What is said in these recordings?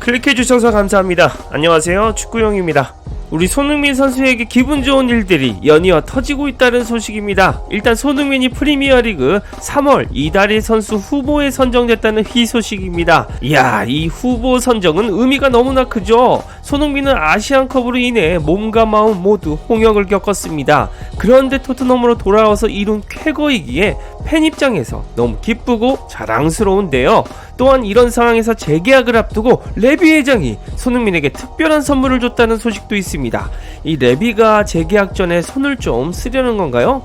클릭해주셔서 감사합니다. 안녕하세요, 축구용입니다. 우리 손흥민 선수에게 기분 좋은 일들이 연이어 터지고 있다는 소식입니다. 일단 손흥민이 프리미어리그 3월 이달의 선수 후보에 선정됐다는 희소식입니다. 이야, 이 후보 선정은 의미가 너무나 크죠. 손흥민은 아시안컵으로 인해 몸과 마음 모두 홍역을 겪었습니다. 그런데 토트넘으로 돌아와서 이룬 쾌거이기에 팬 입장에서 너무 기쁘고 자랑스러운데요. 또한 이런 상황에서 재계약을 앞두고 레비 회장이 손흥민에게 특별한 선물을 줬다는 소식도 있습니다. 이 레비가 재계약 전에 손을 좀 쓰려는 건가요?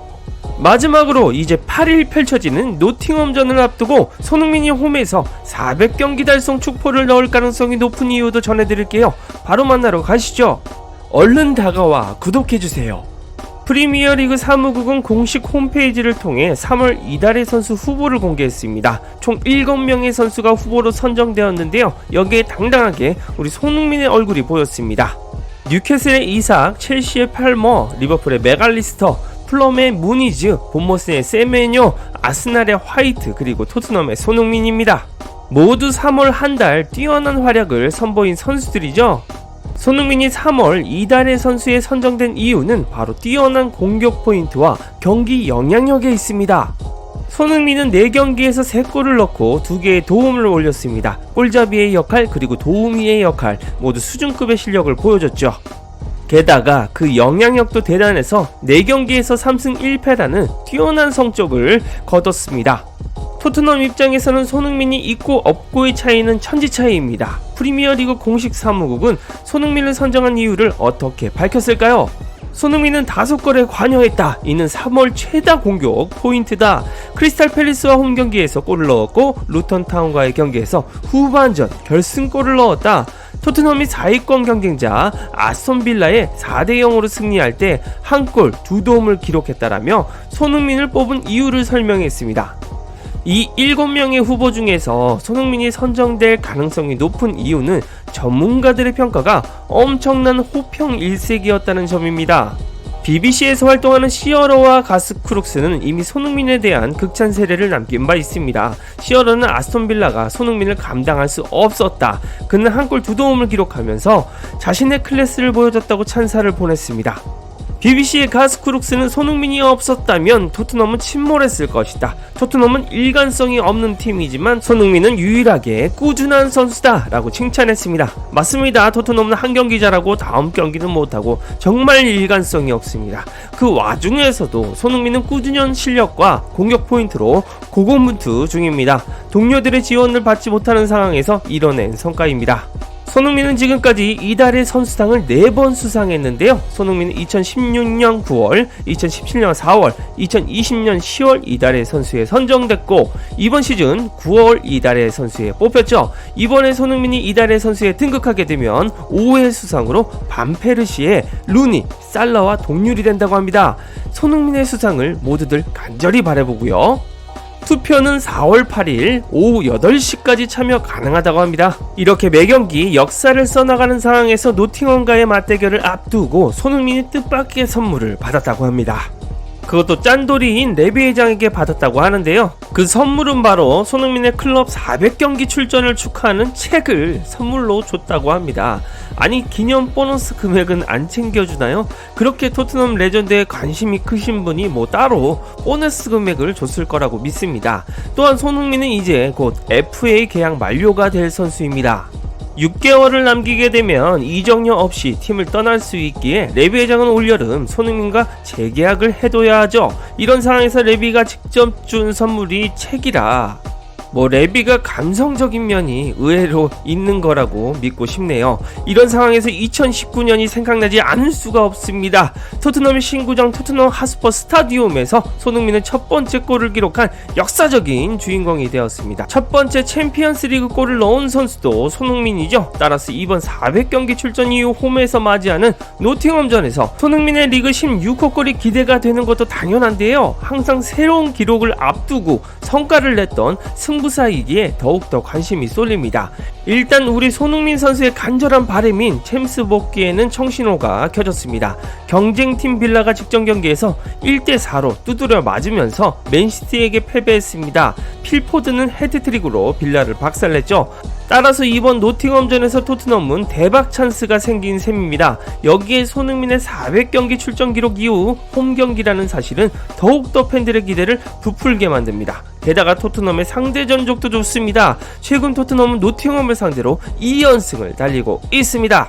마지막으로 이제 8일 펼쳐지는 노팅엄전을 앞두고 손흥민이 홈에서 400경기 달성 축포를 넣을 가능성이 높은 이유도 전해드릴게요. 바로 만나러 가시죠. 얼른 다가와 구독해주세요. 프리미어리그 사무국은 공식 홈페이지를 통해 3월 이달의 선수 후보를 공개했습니다. 총 7명의 선수가 후보로 선정되었는데요. 여기에 당당하게 우리 손흥민의 얼굴이 보였습니다. 뉴캐슬의 이삭, 첼시의 팔머, 리버풀의 맥알리스터, 플럼의 무니즈, 본머스의 세메뇨, 아스날의 화이트, 그리고 토트넘의 손흥민입니다. 모두 3월 한 달 뛰어난 활약을 선보인 선수들이죠. 손흥민이 3월 이달의 선수에 선정된 이유는 바로 뛰어난 공격 포인트와 경기 영향력에 있습니다. 손흥민은 4경기에서 3골을 넣고 2개의 도움을 올렸습니다. 골잡이의 역할 그리고 도우미의 역할 모두 수준급의 실력을 보여줬죠. 게다가 그 영향력도 대단해서 4경기에서 3승 1패라는 뛰어난 성적을 거뒀습니다. 토트넘 입장에서는 손흥민이 있고 없고의 차이는 천지 차이입니다. 프리미어리그 공식 사무국은 손흥민을 선정한 이유를 어떻게 밝혔을까요? 손흥민은 5골에 관여했다. 이는 3월 최다 공격 포인트다. 크리스탈 팰리스와 홈경기에서 골을 넣었고 루턴타운과의 경기에서 후반전 결승골을 넣었다. 토트넘이 4위권 경쟁자 아스톤빌라에 4대0으로 승리할 때 1골 2도움을 기록했다라며 손흥민을 뽑은 이유를 설명했습니다. 이 7명의 후보 중에서 손흥민이 선정될 가능성이 높은 이유는 전문가들의 평가가 엄청난 호평 일색이었다는 점입니다. BBC에서 활동하는 시어러와 가스크룩스는 이미 손흥민에 대한 극찬 세례를 남긴 바 있습니다. 시어러는 아스톤빌라가 손흥민을 감당할 수 없었다. 그는 1골 2도움을 기록하면서 자신의 클래스를 보여줬다고 찬사를 보냈습니다. BBC의 가스크룩스는 손흥민이 없었다면 토트넘은 침몰했을 것이다. 토트넘은 일관성이 없는 팀이지만 손흥민은 유일하게 꾸준한 선수다 라고 칭찬했습니다. 맞습니다. 토트넘은 한 경기 잘하고 다음 경기는 못하고 정말 일관성이 없습니다. 그 와중에서도 손흥민은 꾸준한 실력과 공격 포인트로 고군분투 중입니다. 동료들의 지원을 받지 못하는 상황에서 이뤄낸 성과입니다. 손흥민은 지금까지 이달의 선수상을 4번 수상했는데요. 손흥민은 2016년 9월, 2017년 4월, 2020년 10월 이달의 선수에 선정됐고 이번 시즌 9월 이달의 선수에 뽑혔죠. 이번에 손흥민이 이달의 선수에 등극하게 되면 5회 수상으로 반페르시에 루니, 살라와 동률이 된다고 합니다. 손흥민의 수상을 모두들 간절히 바라보고요. 투표는 4월 8일 오후 8시까지 참여 가능하다고 합니다. 이렇게 매경기 역사를 써나가는 상황에서 노팅엄과의 맞대결을 앞두고 손흥민이 뜻밖의 선물을 받았다고 합니다. 그것도 짠돌이인 레비 회장에게 받았다고 하는데요. 그 선물은 바로 손흥민의 클럽 400경기 출전을 축하하는 책을 선물로 줬다고 합니다. 아니, 기념 보너스 금액은 안 챙겨주나요? 그렇게 토트넘 레전드에 관심이 크신 분이 따로 보너스 금액을 줬을 거라고 믿습니다. 또한 손흥민은 이제 곧 FA 계약 만료가 될 선수입니다. 6개월을 남기게 되면 이적료 없이 팀을 떠날 수 있기에 레비 회장은 올여름 손흥민과 재계약을 해둬야 하죠. 이런 상황에서 레비가 직접 준 선물이 책이라 레비가 감성적인 면이 의외로 있는 거라고 믿고 싶네요. 이런 상황에서 2019년이 생각나지 않을 수가 없습니다. 토트넘의 신구장 토트넘 하스퍼 스타디움에서 손흥민은 첫 번째 골을 기록한 역사적인 주인공이 되었습니다. 첫 번째 챔피언스 리그 골을 넣은 선수도 손흥민이죠. 따라서 이번 400경기 출전 이후 홈에서 맞이하는 노팅엄전에서 손흥민의 리그 16호 골이 기대가 되는 것도 당연한데요. 항상 새로운 기록을 앞두고 성과를 냈던 승부사이기에 더욱더 관심이 쏠립니다. 일단 우리 손흥민 선수의 간절한 바람인 챔스 복귀에는 청신호가 켜졌습니다. 경쟁팀 빌라가 직전 경기에서 1대4로 두드려 맞으면서 맨시티에게 패배했습니다. 필포드는 헤드트릭으로 빌라를 박살냈죠. 따라서 이번 노팅엄전에서 토트넘은 대박 찬스가 생긴 셈입니다. 여기에 손흥민의 400경기 출전 기록 이후 홈경기라는 사실은 더욱더 팬들의 기대를 부풀게 만듭니다. 게다가 토트넘의 상대 전적도 좋습니다. 최근 토트넘은 노팅엄을 상대로 2연승을 달리고 있습니다.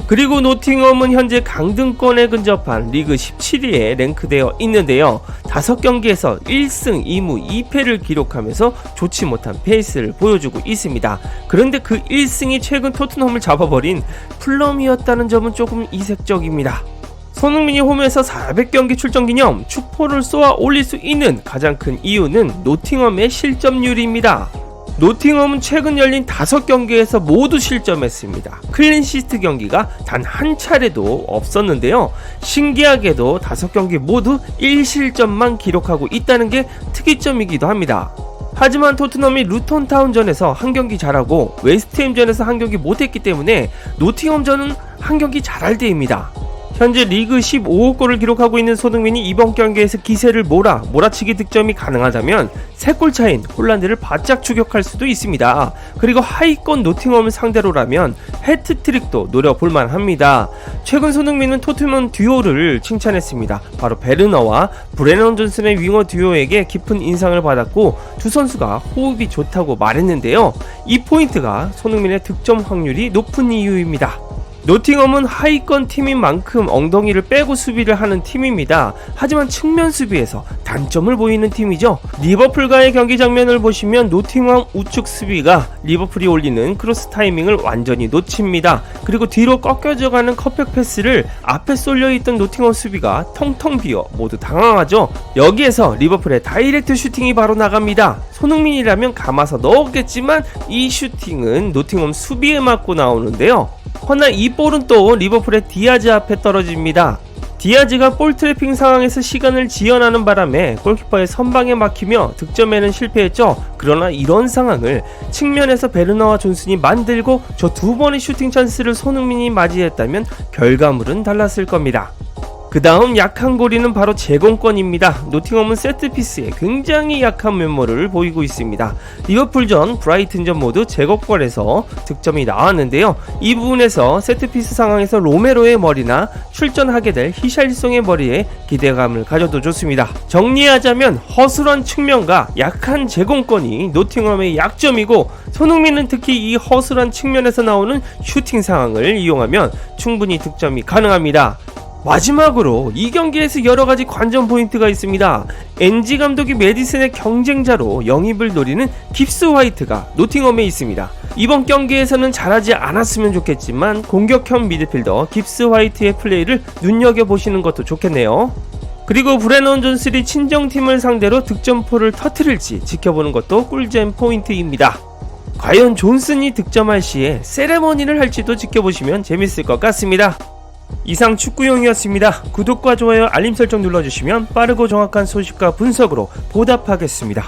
그리고 노팅엄은 현재 강등권에 근접한 리그 17위에 랭크되어 있는데요. 5경기에서 1승 2무 2패를 기록하면서 좋지 못한 페이스를 보여주고 있습니다. 그런데 그 1승이 최근 토트넘을 잡아버린 플럼이었다는 점은 조금 이색적입니다. 손흥민이 홈에서 400경기 출전 기념 축포를 쏘아 올릴 수 있는 가장 큰 이유는 노팅엄의 실점률입니다. 노팅엄은 최근 열린 5경기에서 모두 실점했습니다. 클린시트 경기가 단 한 차례도 없었는데요. 신기하게도 5경기 모두 1실점만 기록하고 있다는 게 특이점이기도 합니다. 하지만 토트넘이 루톤타운전에서 한 경기 잘하고 웨스트햄전에서 한 경기 못했기 때문에 노팅엄전은 한 경기 잘할 때입니다. 현재 리그 15골을 기록하고 있는 손흥민이 이번 경기에서 기세를 몰아치기 득점이 가능하다면 3골 차인 홀란드를 바짝 추격할 수도 있습니다. 그리고 하위권 노팅엄을 상대로라면 해트트릭도 노려볼만 합니다. 최근 손흥민은 토트넘 듀오를 칭찬했습니다. 바로 베르너와 브레넌 존슨의 윙어 듀오에게 깊은 인상을 받았고 두 선수가 호흡이 좋다고 말했는데요. 이 포인트가 손흥민의 득점 확률이 높은 이유입니다. 노팅엄은 하위권 팀인 만큼 엉덩이를 빼고 수비를 하는 팀입니다. 하지만 측면 수비에서 단점을 보이는 팀이죠. 리버풀과의 경기 장면을 보시면 노팅엄 우측 수비가 리버풀이 올리는 크로스 타이밍을 완전히 놓칩니다. 그리고 뒤로 꺾여져 가는 컵백 패스를 앞에 쏠려있던 노팅엄 수비가 텅텅 비어 모두 당황하죠. 여기에서 리버풀의 다이렉트 슈팅이 바로 나갑니다. 손흥민이라면 감아서 넣었겠지만 이 슈팅은 노팅엄 수비에 맞고 나오는데요. 허나 이 볼은 또 리버풀의 디아즈 앞에 떨어집니다. 디아즈가 볼 트래핑 상황에서 시간을 지연하는 바람에 골키퍼의 선방에 막히며 득점에는 실패했죠. 그러나 이런 상황을 측면에서 베르너와 존슨이 만들고 저 2번의 슈팅 찬스를 손흥민이 맞이했다면 결과물은 달랐을 겁니다. 그 다음 약한 고리는 바로 제공권입니다. 노팅엄은 세트피스에 굉장히 약한 면모를 보이고 있습니다. 리버풀전, 브라이튼전 모두 제공권에서 득점이 나왔는데요. 이 부분에서 세트피스 상황에서 로메로의 머리나 출전하게 될 히샬리송의 머리에 기대감을 가져도 좋습니다. 정리하자면 허술한 측면과 약한 제공권이 노팅엄의 약점이고 손흥민은 특히 이 허술한 측면에서 나오는 슈팅 상황을 이용하면 충분히 득점이 가능합니다. 마지막으로 이 경기에서 여러가지 관전 포인트가 있습니다. NG 감독이 메디슨의 경쟁자로 영입을 노리는 깁스 화이트가 노팅엄에 있습니다. 이번 경기에서는 잘하지 않았으면 좋겠지만 공격형 미드필더 깁스 화이트의 플레이를 눈여겨보시는 것도 좋겠네요. 그리고 브레넌 존슨이 친정팀을 상대로 득점포를 터뜨릴지 지켜보는 것도 꿀잼 포인트입니다. 과연 존슨이 득점할 시에 세레머니를 할지도 지켜보시면 재밌을 것 같습니다. 이상 축구용이었습니다. 구독과 좋아요, 알림 설정 눌러주시면 빠르고 정확한 소식과 분석으로 보답하겠습니다.